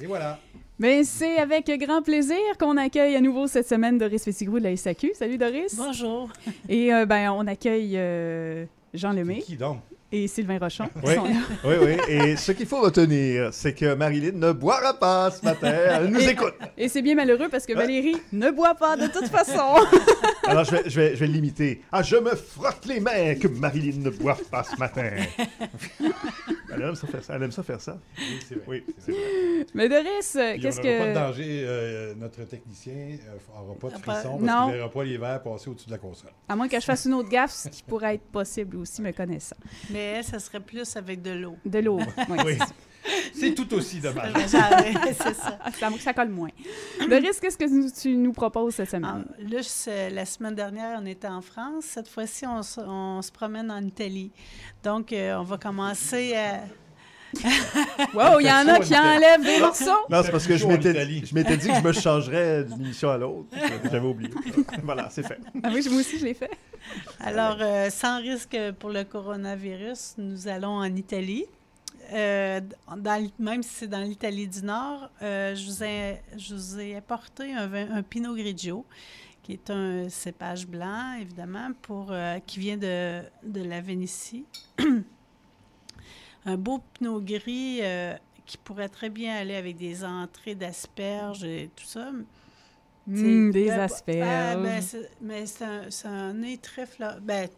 Et voilà. Mais c'est avec grand plaisir qu'on accueille à nouveau cette semaine Doris Petitgrou de la SAQ. Salut Doris. Bonjour. Et on accueille Jean Lemay. Qui donc? Et Sylvain Rochon. Oui, oui. Et ce qu'il faut retenir, c'est que Marilyn ne boira pas ce matin. Elle nous écoute. Et c'est bien malheureux parce que Valérie ne boit pas de toute façon. Alors, je vais l'imiter. Ah, je me frotte les mains que Marilyn ne boive pas ce matin. Elle aime ça faire ça. Elle aime ça faire ça. Oui, c'est vrai. Oui, c'est vrai. Mais Doris, Puis qu'est-ce on n'aura pas de que... danger. Notre technicien n'aura pas de frisson Non. parce qu'il ne verra pas les verres passer au-dessus de la console. À moins que je fasse une autre gaffe, ce qui pourrait être possible aussi, me connaissant. Mais ça serait plus avec de l'eau. De l'eau. Oui. Oui. C'est tout aussi dommage. C'est ça. Ça colle moins. Doris, qu'est-ce que tu nous proposes cette semaine? Là, la semaine dernière, on était en France. Cette fois-ci, on se promène en Italie. Donc, on va commencer à... Wow, il y en a qui enlèvent des morceaux! Non, c'est parce que je chaud en Italie. m'étais dit que je me changerais d'une émission à l'autre. J'avais oublié. Voilà, c'est fait. Ah oui, moi aussi, je l'ai fait. Alors, sans risque pour le coronavirus, nous allons en Italie. Même si c'est dans l'Italie du Nord, je vous ai apporté un Pinot Grigio, qui est un cépage blanc, évidemment, qui vient de la Vénétie. Un beau Pinot Gris qui pourrait très bien aller avec des entrées d'asperges et tout ça. Des asperges. Mais c'est un nez très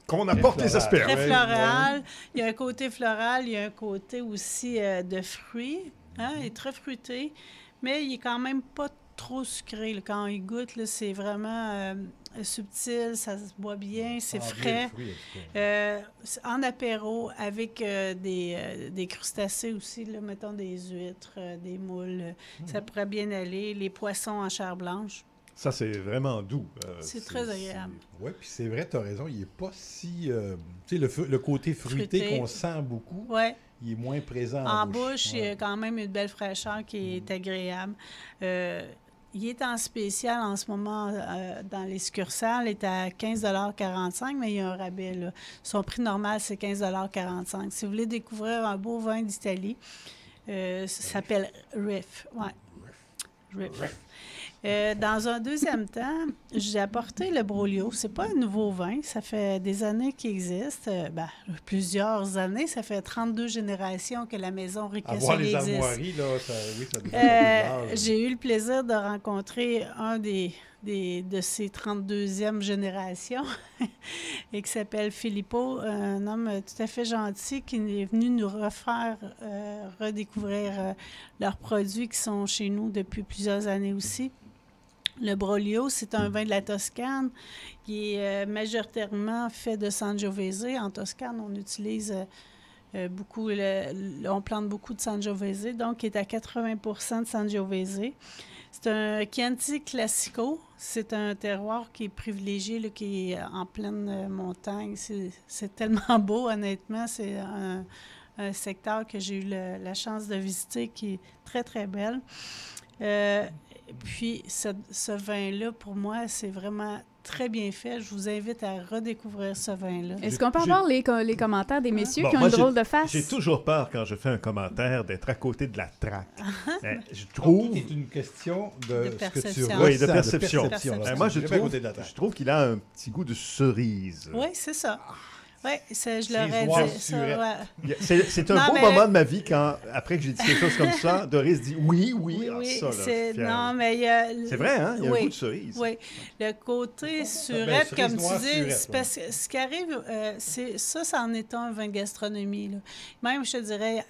Qu'on apporte les asperges. très floral. Il y a un côté floral, il y a un côté aussi de fruits. Il est très fruité, mais il est quand même pas trop sucré. Là. Quand il goûte, là, c'est vraiment subtil, ça se boit bien, c'est frais. En apéro, avec des crustacés aussi, là, mettons des huîtres, des moules, ça pourrait bien aller. Les poissons en chair blanche. Ça, c'est vraiment doux. C'est très agréable. Oui, puis c'est vrai, tu as raison, il n'est pas si... tu sais, le côté fruité qu'on sent beaucoup, il est moins présent en bouche. Il y a quand même une belle fraîcheur qui est agréable. Il est en spécial en ce moment dans les succursales. Il est à 15,45 $, mais il y a un rabais. Là. Son prix normal, c'est 15,45 $. Si vous voulez découvrir un beau vin d'Italie, ça s'appelle Riff. Ouais. Riff. Dans un deuxième temps, j'ai apporté le Broglio. C'est pas un nouveau vin. Ça fait des années qu'il existe. Plusieurs années. Ça fait 32 générations que la maison Ricasoli existe. Avoir les armoiries, là, ça devient j'ai eu le plaisir de rencontrer un de ces 32e générations et qui s'appelle Filippo, un homme tout à fait gentil qui est venu nous redécouvrir leurs produits qui sont chez nous depuis plusieurs années aussi. Le Broglio, c'est un vin de la Toscane qui est majoritairement fait de Sangiovese. En Toscane, on utilise beaucoup, on plante beaucoup de Sangiovese, donc qui est à 80 % de Sangiovese. C'est un Chianti Classico. C'est un terroir qui est privilégié, là, qui est en pleine montagne. C'est tellement beau, honnêtement. C'est un secteur que j'ai eu la chance de visiter qui est très, très belle. Puis, ce vin-là, pour moi, c'est vraiment très bien fait. Je vous invite à redécouvrir ce vin-là. Est-ce qu'on peut avoir les commentaires des messieurs qui ont une drôle de face? J'ai toujours peur, quand je fais un commentaire, d'être à côté de la traque. Je trouve... Tout est une question de perception. Ce que tu Oui, de perception. Moi, Je trouve qu'il a un petit goût de cerise. Oui, c'est ça. Oui, je l'aurais dit. C'est un beau moment de ma vie quand, après que j'ai dit quelque chose comme ça, Doris dit oui. Ça, non, mais il y a... C'est vrai, hein? Il y a un goût de cerise. Oui. Le côté surette, comme tu dis, c'est parce que ce qui arrive, ça en est un vin de gastronomie. Là. Même, je te dirais,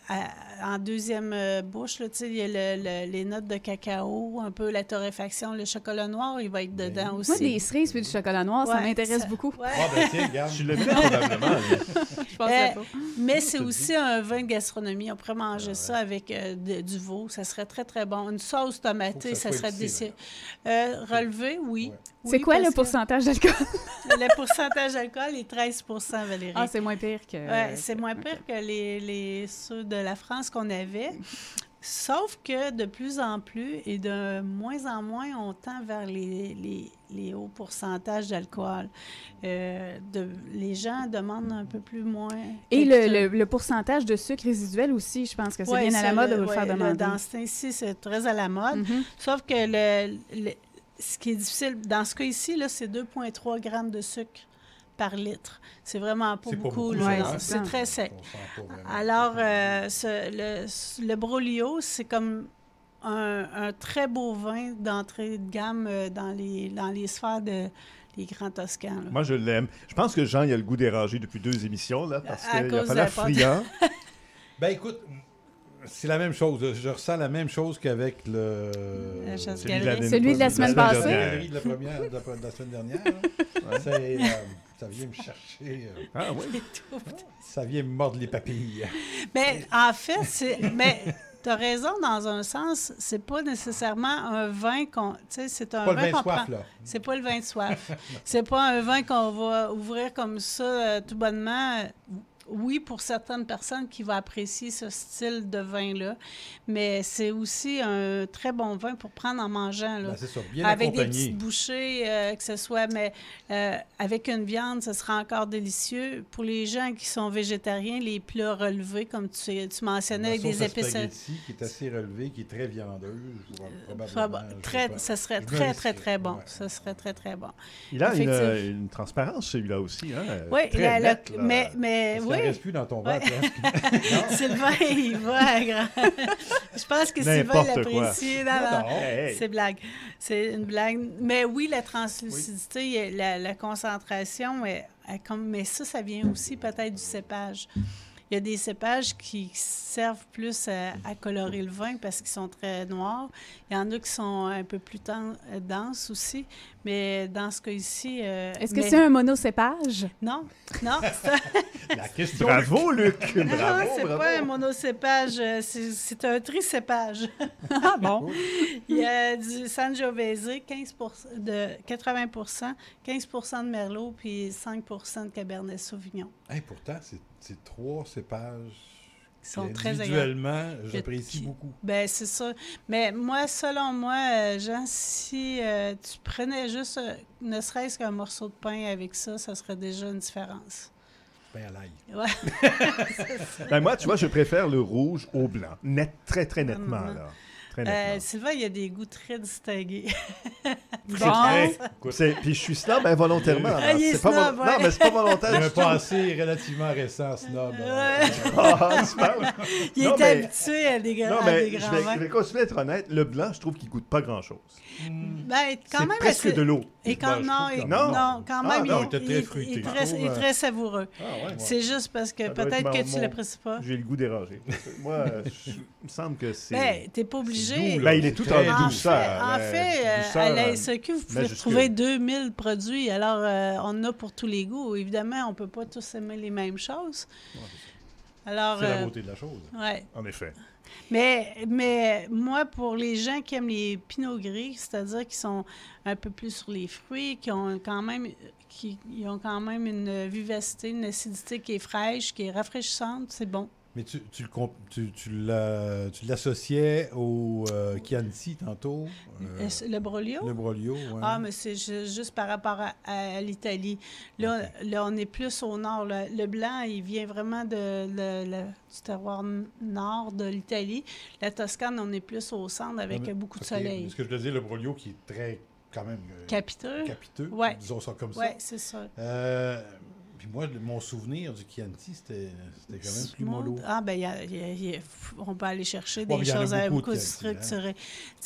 en deuxième bouche, là, il y a les notes de cacao, un peu la torréfaction, le chocolat noir, il va être dedans aussi. Moi, des cerises et du chocolat noir, ça m'intéresse beaucoup. Ouais. Tiens, regarde. Je le mets probablement. Je pensais pas. Mais c'est aussi un vin de gastronomie. On pourrait manger ça avec du veau. Ça serait très, très bon. Une sauce tomatée, ça serait délicieux. Relevé, oui. Ouais. C'est quoi le pourcentage d'alcool? Le pourcentage d'alcool est 13 %, Valérie. Ah, c'est moins pire que... Oui, c'est moins pire que ceux de la France qu'on avait. Sauf que de plus en plus et de moins en moins, on tend vers les hauts pourcentages d'alcool. Les gens demandent un peu plus moins. Et le pourcentage de sucre résiduel aussi, je pense que c'est bien à la mode de vous le faire demander. Dans ce temps-ci, c'est très à la mode. Sauf que ce qui est difficile, dans ce cas ici, là, c'est 2,3 grammes de sucre par litre. C'est vraiment pas beaucoup. C'est très sec. Alors, le Broglio, c'est comme un très beau vin d'entrée de gamme dans les sphères des grands Toscans. Là. Moi, je l'aime. Je pense que Jean, il a le goût dérangé depuis 2 émissions, là, parce qu'il a pas l'air friand. Ben écoute, c'est la même chose. Je ressens la même chose qu'avec celui de la semaine passée. De la semaine dernière. Ça vient me chercher. Ah oui? Ça vient me mordre les papilles. Mais en fait, tu as raison dans un sens, c'est pas nécessairement un vin qu'on... Tu sais, c'est un vin qu'on prend... C'est pas le vin de soif. C'est pas un vin qu'on va ouvrir comme ça tout bonnement. Oui, pour certaines personnes qui vont apprécier ce style de vin-là, mais c'est aussi un très bon vin pour prendre en mangeant. Là. Ben, c'est ça, bien avec accompagné. Des petites bouchées, que ce soit, mais avec une viande, ce sera encore délicieux. Pour les gens qui sont végétariens, les plats relevés, comme tu mentionnais, avec des épices... qui est assez relevée, qui est très viandeuse, probablement. Ça serait très, très, très bon. Ça serait très, très bon. Il a une transparence, celui-là aussi. Hein? Oui, très net, mais oui. Ça ne reste plus dans ton verre. Sylvain, il va grand. Je pense que Sylvain l'apprécie. Non. C'est blague. C'est une blague. Mais oui, la translucidité, la concentration, mais ça vient aussi peut-être du cépage. Il y a des cépages qui servent plus à colorer le vin parce qu'ils sont très noirs. Il y en a qui sont un peu plus denses aussi. Mais dans ce cas ici... Est-ce que c'est un monocépage? Non. La question... Bravo, Luc! Bravo, c'est pas un monocépage, c'est un tricépage. Ah bon? Il y a du Sangiovese, 80%, 15% de Merlot, puis 5% de Cabernet Sauvignon. Pourtant, c'est 3 cépages qui sont très individuellement, j'apprécie beaucoup. Bien, c'est ça. Mais moi, selon moi, Jean, si tu prenais juste ne serait-ce qu'un morceau de pain avec ça, ça serait déjà une différence. Pain à l'ail. Ouais. Ben moi, tu vois, je préfère le rouge au blanc. Très, très nettement, là. Sylvain, il y a des goûts très distingués. Puis je suis snob involontairement. Il est snob, Non, mais c'est pas volontaire. Il y a un passé relativement récent, snob. Il est habitué à des grands vins. Je vais continuer à être honnête. Le blanc, je trouve qu'il goûte pas grand-chose. Quand même, presque de l'eau. Quand même, il est très savoureux. C'est juste parce que peut-être que tu l'apprécies pas. J'ai le goût dérangé. Moi, il me semble que c'est... T'es pas obligé. Il est tout en douceur. En fait, à la SAQ, vous pouvez trouver 2000 produits. Alors, on en a pour tous les goûts. Évidemment, on peut pas tous aimer les mêmes choses. Alors, c'est la beauté de la chose. Ouais. En effet. Mais moi, pour les gens qui aiment les pinots gris, c'est-à-dire qui sont un peu plus sur les fruits, qui ont quand même une vivacité, une acidité qui est fraîche, qui est rafraîchissante, c'est bon. Mais tu l'associais au Chianti tantôt? Le Broglio? Le Broglio, oui. Ah, mais c'est juste par rapport à l'Italie. Là, on est plus au nord. Le blanc, il vient vraiment du terroir nord de l'Italie. La Toscane, on est plus au centre avec beaucoup de soleil. Ce que je veux dire, le Broglio qui est très, quand même... capiteux. Ouais. Disons ça comme ça. Oui, c'est ça. Puis moi, mon souvenir du Chianti, c'était quand même plus mollo. Ah, bien, on peut aller chercher des choses avec beaucoup de structurées.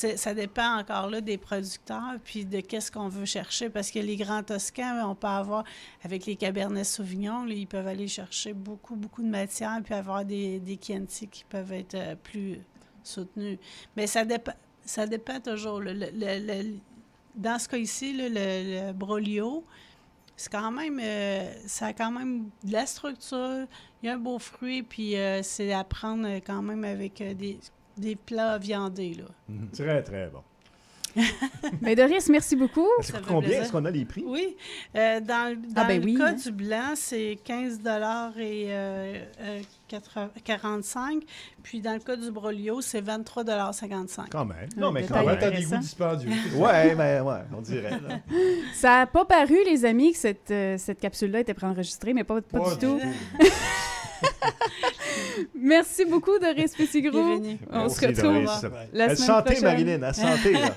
Hein? Ça dépend encore là des producteurs puis de qu'est-ce qu'on veut chercher. Parce que les grands Toscans, on peut avoir, avec les Cabernet Sauvignon, là, ils peuvent aller chercher beaucoup, beaucoup de matière puis avoir des Chianti qui peuvent être plus soutenus. Mais ça dépend toujours. Dans ce cas ici, le Broglio, c'est quand même, ça a quand même de la structure, il y a un beau fruit, puis c'est à prendre quand même avec des plats viandés. Là. Très, très bon. Bien, Doris, merci beaucoup. Ça coûte combien? Est-ce qu'on a les prix? Oui. Dans le cas du blanc, c'est 15 et 45. Puis dans le cas du Broglio, c'est 23,55 Quand même. Non, mais quand même, t'as des goûts dispendieux. Oui, mais on dirait. Là. Ça n'a pas paru, les amis, que cette capsule-là était préenregistrée, mais pas du tout. Merci beaucoup, Doris Petitgrou. Bienvenue. On se retrouve la semaine prochaine. Marilyn, à santé, là.